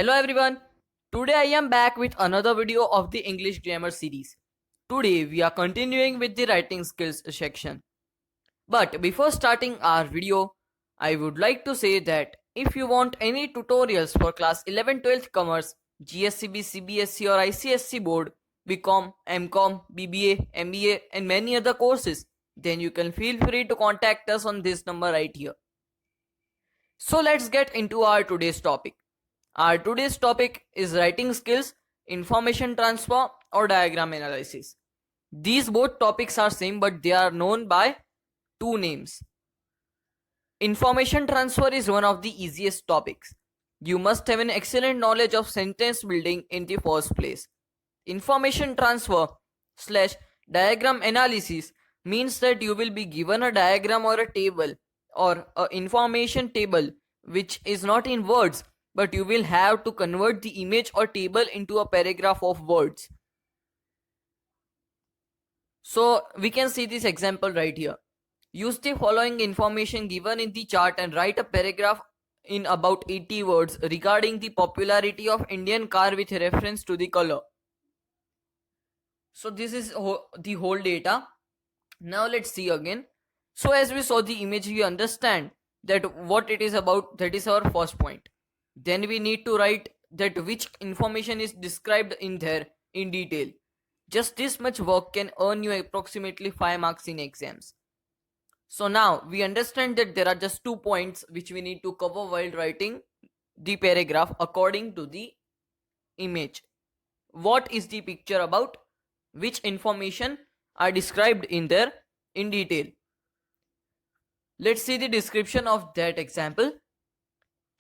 Hello everyone. Today I am back with another video of the English grammar series. Today we are continuing with the writing skills section. But before starting our video, I would like to say that if you want any tutorials for class 11 12th commerce, GSCB, CBSC or ICSC board, BCom, MCom, BBA, MBA and many other courses, then you can feel free to contact us on this number right here. So let's get into our today's topic. Our today's topic is writing skills, information transfer or diagram analysis. These both topics are same but they are known by two names. Information transfer is one of the easiest topics. You must have an excellent knowledge of sentence building in the first place. Information transfer slash diagram analysis means that you will be given a diagram or a table or a information table which is not in words, but you will have to convert the image or table into a paragraph of words. So we can see this example right here. Use the following information given in the chart and write a paragraph in about 80 words regarding the popularity of Indian car with reference to the color. So this is the whole data. Now let's see again. So as we saw the image, we understand that what it is about. That is our first point. Then we need to write that which information is described in there in detail. Just this much work can earn you approximately 5 marks in exams. So now we understand that there are just 2 points which we need to cover while writing the paragraph according to the image. What is the picture about? Which information are described in there in detail? Let's see the description of that example.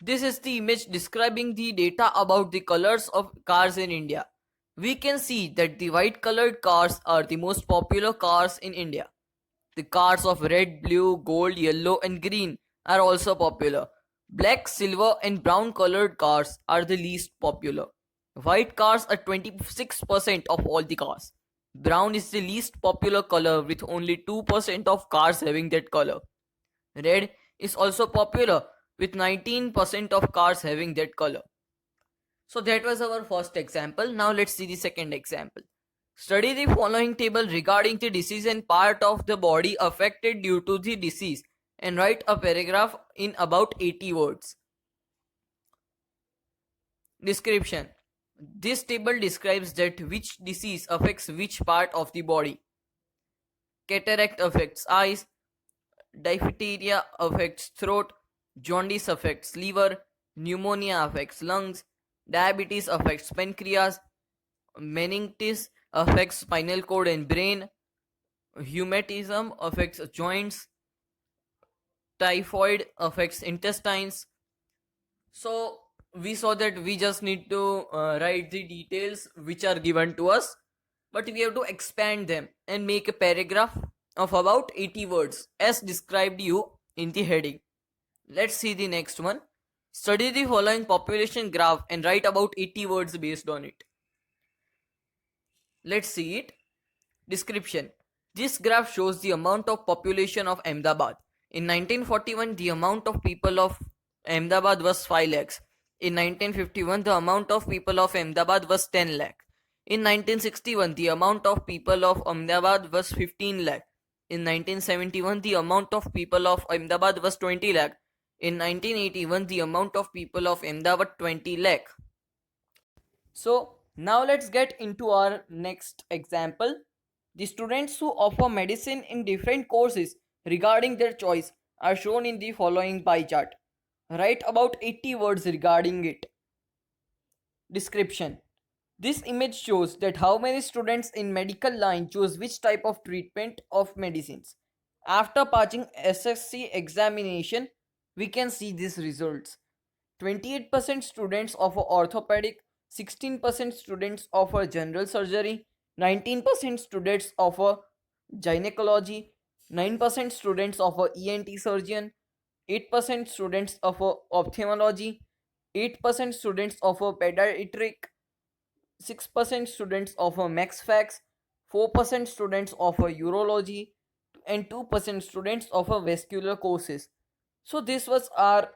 This is the image describing the data about the colors of cars in India. We can see that the white colored cars are the most popular cars in India. The cars of red, blue, gold, yellow and green are also popular. Black, silver and brown colored cars are the least popular. White cars are 26% of all the cars. Brown is the least popular color with only 2% of cars having that color. Red is also popular with 19% of cars having that color. So that was our first example. Now let's see the second example. Study the following table regarding the disease and part of the body affected due to the disease and write a paragraph in about 80 words. Description. This table describes that which disease affects which part of the body. Cataract affects eyes, diphtheria affects throat, jaundice affects liver, pneumonia affects lungs, diabetes affects pancreas, meningitis affects spinal cord and brain, rheumatism affects joints, typhoid affects intestines. So we saw that we just need to write the details which are given to us, but we have to expand them and make a paragraph of about 80 words as described you in the heading. Let's see the next one. Study the following population graph and write about 80 words based on it. Let's see it. Description. This graph shows the amount of population of Ahmedabad. In 1941, the amount of people of Ahmedabad was 5 lakhs. In 1951, the amount of people of Ahmedabad was 10 lakh. In 1961, the amount of people of Ahmedabad was 15 lakh. In 1971, the amount of people of Ahmedabad was 20 lakh. In 1981, the amount of people of Ahmedabad 20 lakh. So now let's get into our next example. The students who offer medicine in different courses regarding their choice are shown in the following pie chart. Write about 80 words regarding it. Description. This image shows that how many students in medical line choose which type of treatment of medicines. After passing SSC examination, we can see these results. 28% students offer orthopedic, 16% students offer general surgery, 19% students offer gynecology, 9% students offer ENT surgeon, 8% students offer ophthalmology, 8% students offer pediatric, 6% students offer max fax, 4% students offer urology, and 2% students offer vascular courses. So this was our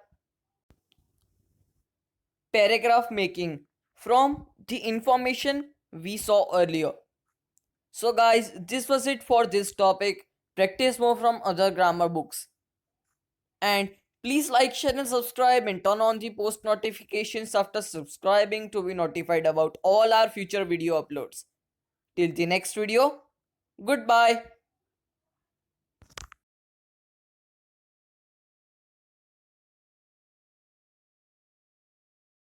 paragraph making from the information we saw earlier. So, guys, this was it for this topic. Practice more from other grammar books. And please like, share, and subscribe, and turn on the post notifications after subscribing to be notified about all our future video uploads. Till the next video, goodbye.